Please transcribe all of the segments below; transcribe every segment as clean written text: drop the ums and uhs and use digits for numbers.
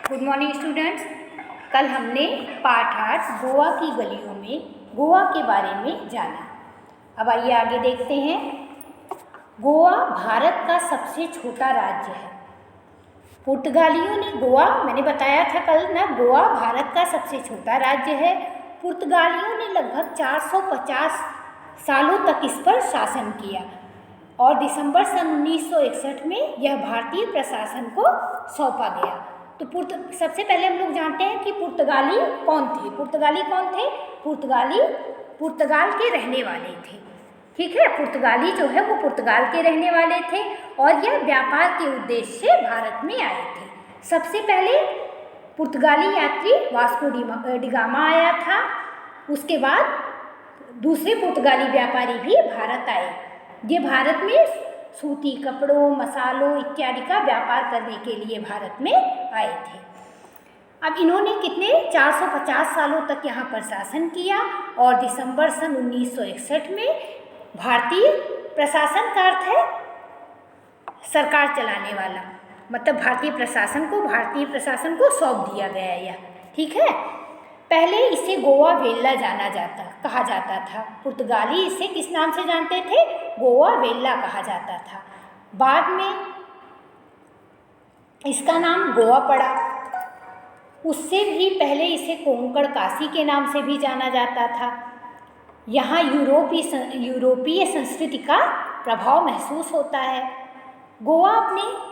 Good morning students. कल हमने पाठ 8 गोवा की गलियों में गोवा के बारे में जाना। अब आइए आगे देखते हैं। गोवा भारत का सबसे छोटा राज्य है। पुर्तगालियों ने गोवा, मैंने बताया था कल ना, गोवा भारत का सबसे छोटा राज्य है। पुर्तगालियों ने लगभग 450 सालों तक इस पर शासन किया और दिसंबर सन 1961 में यह भारतीय प्रशासन को सौंपा गया। तो सबसे पहले हम लोग जानते हैं कि पुर्तगाली कौन थे। पुर्तगाली कौन थे? पुर्तगाली पुर्तगाल के रहने वाले थे। ठीक है, पुर्तगाली जो है वो पुर्तगाल के रहने वाले थे और यह व्यापार के उद्देश्य से भारत में आए थे। सबसे पहले पुर्तगाली यात्री वास्को डी गामा आया था। उसके बाद दूसरे पुर्तगाली व्यापारी भी भारत आए। ये भारत में सूती कपड़ों, मसालों इत्यादि का व्यापार करने के लिए भारत में आए थे। अब इन्होंने कितने 450 सालों तक यहाँ पर शासन किया और दिसंबर सन 1961 में भारतीय प्रशासन का अर्थ है सरकार चलाने वाला, मतलब भारतीय प्रशासन को सौंप दिया गया यह। ठीक है, पहले इसे गोवा वेल्ला कहा जाता था। पुर्तगाली इसे किस नाम से जानते थे? गोवा वेल्ला कहा जाता था। बाद में इसका नाम गोवा पड़ा। उससे भी पहले इसे कोंकण काशी के नाम से भी जाना जाता था। यहाँ यूरोपीय संस्कृति का प्रभाव महसूस होता है। गोवा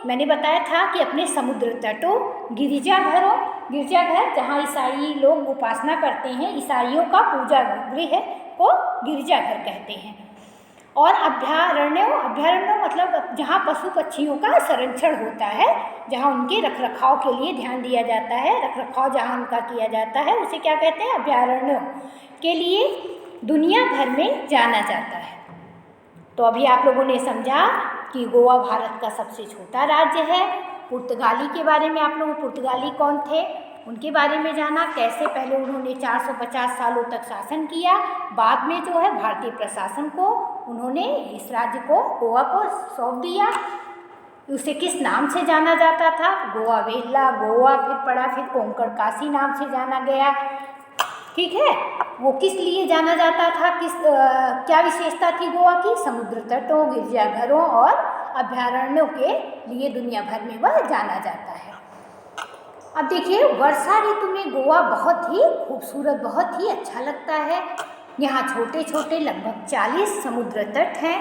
मैंने बताया था कि अपने समुद्र तटों, गिरजाघर जहाँ ईसाई लोग उपासना करते हैं, ईसाइयों का पूजा गृह को गिरजाघर कहते हैं, और अभ्यारण्यों मतलब जहाँ पशु पक्षियों का संरक्षण होता है, जहाँ उनके रखरखाव के लिए ध्यान दिया जाता है, रखरखाव जहाँ उनका किया जाता है उसे क्या कहते हैं? अभ्यारण्यों के लिए दुनिया भर में जाना जाता है। तो अभी आप लोगों ने समझा कि गोवा भारत का सबसे छोटा राज्य है। पुर्तगाली के बारे में आप लोगों पुर्तगाली कौन थे उनके बारे में जाना, कैसे पहले उन्होंने 450 सालों तक शासन किया, बाद में जो है भारतीय प्रशासन को उन्होंने इस राज्य को, गोवा को सौंप दिया। उसे किस नाम से जाना जाता था? गोवा वेल्ला, गोवा फिर पड़ा, फिर कोंकण काशी नाम से जाना गया। ठीक है, वो किस लिए जाना जाता था, क्या विशेषता थी गोवा की? समुद्र तटों, गिरजाघरों और अभ्यारण्यों के लिए दुनिया भर में वह जाना जाता है। अब देखिए, वर्षा ऋतु में गोवा बहुत ही खूबसूरत, बहुत ही अच्छा लगता है। यहाँ छोटे छोटे लगभग 40 समुद्र तट हैं।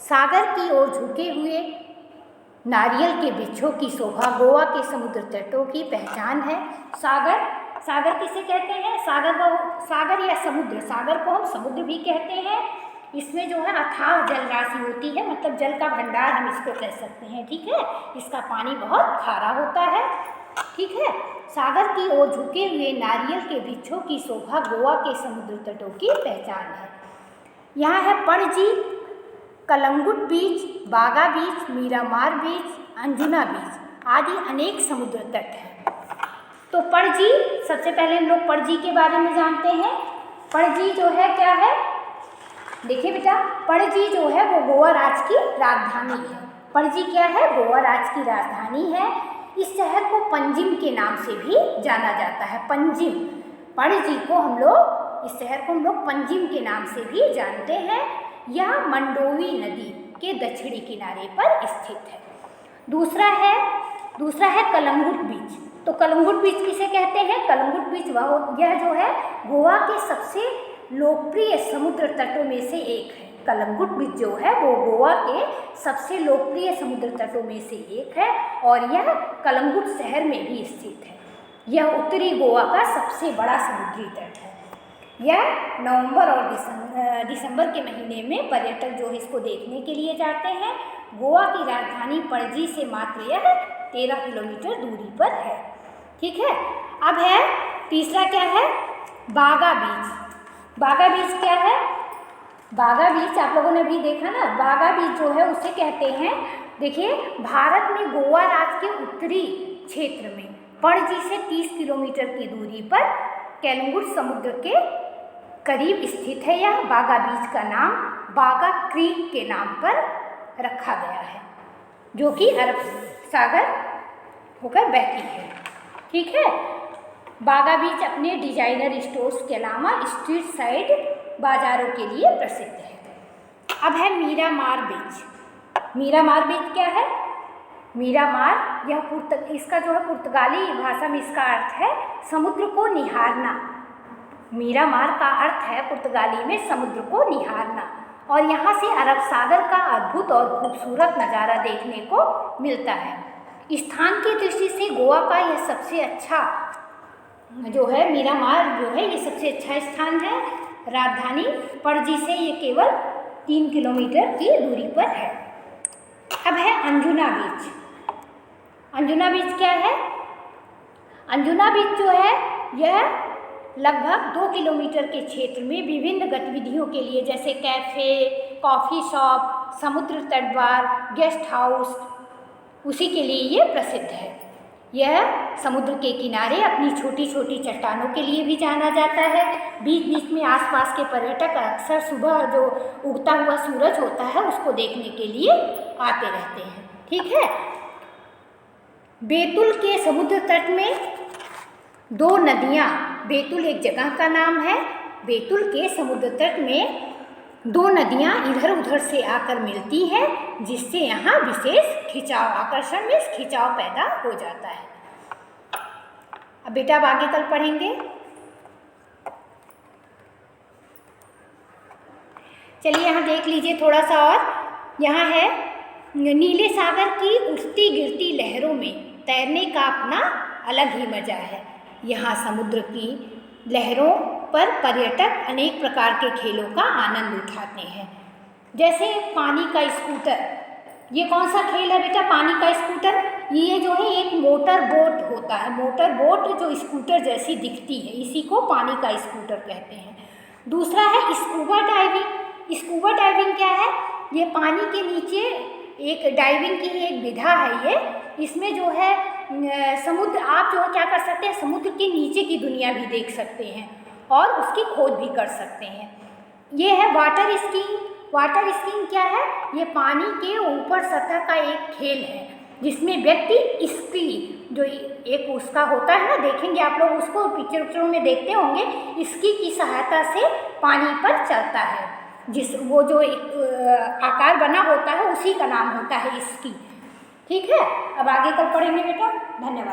सागर की ओर झुके हुए नारियल के वृक्षों की शोभा गोवा के समुद्र तटों की पहचान है। सागर किसे कहते हैं? सागर या समुद्र, सागर को हम समुद्र भी कहते हैं। इसमें जो है अथाह जल राशि होती है, मतलब जल का भंडार हम इसको कह सकते हैं। ठीक है, इसका पानी बहुत खारा होता है। ठीक है, सागर की ओर झुके हुए नारियल के वृक्षों की शोभा गोवा के समुद्र तटों की पहचान है। यहाँ है पणजी, कलंगुट बीच, बागा बीच, मीरामार बीच, अंजुना बीच आदि अनेक समुद्र तट हैं। तो पणजी, सबसे पहले हम लोग पणजी के बारे में जानते हैं। पणजी जो है क्या है? देखिए बेटा, पणजी जो है वो गोवा राज्य की राजधानी है। पणजी क्या है? गोवा राज्य की राजधानी है। इस शहर को पंजिम के नाम से भी जाना जाता है। पंजिम, पणजी को हम लोग, इस शहर को हम लोग पंजिम के नाम से भी जानते हैं। यह मंडोवी नदी के दक्षिणी किनारे पर स्थित है। दूसरा है कलंगुट बीच। तो कलंगुट बीच किसे कहते हैं? कलंगुट बीच यह जो है गोवा के सबसे लोकप्रिय समुद्र तटों में से एक है। कलंगुट बीच जो है वो गोवा के सबसे लोकप्रिय समुद्र तटों में से एक है और यह कलंगुट शहर में भी स्थित है। यह उत्तरी गोवा का सबसे बड़ा समुद्री तट है। यह नवंबर और दिसंबर के महीने में पर्यटक जो है इसको देखने के लिए जाते हैं। गोवा की राजधानी पणजी से मात्र यह 13 किलोमीटर दूरी पर है। ठीक है, अब है तीसरा क्या है? बागा बीच। बागा बीच क्या है? बागा बीच आप लोगों ने भी देखा ना, बागा बीच जो है उसे कहते हैं, देखिए, भारत में गोवा राज्य के उत्तरी क्षेत्र में पणजी से 30 किलोमीटर की दूरी पर कलंगुट समुद्र के करीब स्थित है। यह बागा बीच का नाम बागा क्रीक के नाम पर रखा गया है, जो कि अरब सागर होकर बहती है। ठीक है। बागा बीच अपने डिजाइनर स्टोर्स के अलावा स्ट्रीट साइड बाज़ारों के लिए प्रसिद्ध है। अब है मीरामार बीच। मीरामार बीच क्या है? मीरामार इसका जो है पुर्तगाली भाषा में इसका अर्थ है समुद्र को निहारना। मीरामार का अर्थ है पुर्तगाली में समुद्र को निहारना, और यहाँ से अरब सागर का अद्भुत और खूबसूरत नज़ारा देखने को मिलता है। स्थान की दृष्टि से गोवा का यह सबसे अच्छा जो है मीरामार जो है ये सबसे अच्छा स्थान है। राजधानी पणजी से ये केवल 3 किलोमीटर की दूरी पर है। अब है अंजुना बीच। अंजुना बीच क्या है? अंजुना बीच जो है यह लगभग 2 किलोमीटर के क्षेत्र में विभिन्न गतिविधियों के लिए जैसे कैफ़े, कॉफ़ी शॉप, समुद्र तट बार, गेस्ट हाउस उसी के लिए ये प्रसिद्ध है। यह समुद्र के किनारे अपनी छोटी छोटी चट्टानों के लिए भी जाना जाता है। बीच बीच में आसपास के पर्यटक अक्सर सुबह जो उगता हुआ सूरज होता है उसको देखने के लिए आते रहते हैं। ठीक है। बैतूल के समुद्र तट में 2 नदियाँ, बैतूल एक जगह का नाम है, बैतूल के समुद्र तट में 2 नदियाँ इधर उधर से आकर मिलती हैं, जिससे यहाँ विशेष खिंचाव, आकर्षण में खिंचाव पैदा हो जाता है। अब बेटा अब आगे कल पढ़ेंगे। चलिए यहाँ देख लीजिए थोड़ा सा और। यहाँ है नीले सागर की उठती गिरती लहरों में तैरने का अपना अलग ही मज़ा है। यहाँ समुद्र की लहरों पर पर्यटक अनेक प्रकार के खेलों का आनंद उठाते हैं, जैसे पानी का स्कूटर। ये कौन सा खेल है बेटा? पानी का स्कूटर। ये जो है एक मोटर बोट होता है, मोटर बोट जो स्कूटर जैसी दिखती है, इसी को पानी का स्कूटर कहते हैं। दूसरा है स्कूबा डाइविंग। स्कूबा डाइविंग क्या है? ये पानी के नीचे एक डाइविंग की एक विधा है ये। इसमें जो है समुद्र, आप जो है क्या कर सकते हैं, समुद्र के नीचे की दुनिया भी देख सकते हैं और उसकी खोज भी कर सकते हैं। ये है वाटर स्कीइंग। वाटर स्कीइंग क्या है? ये पानी के ऊपर सतह का एक खेल है जिसमें व्यक्ति स्की जो एक उसका होता है ना, देखेंगे आप लोग उसको पिक्चरों में देखते होंगे, स्की की सहायता से पानी पर चलता है। वो जो एक आकार बना होता है उसी का नाम होता है स्की। ठीक है। अब आगे कल पढ़ेंगे बेटा। धन्यवाद।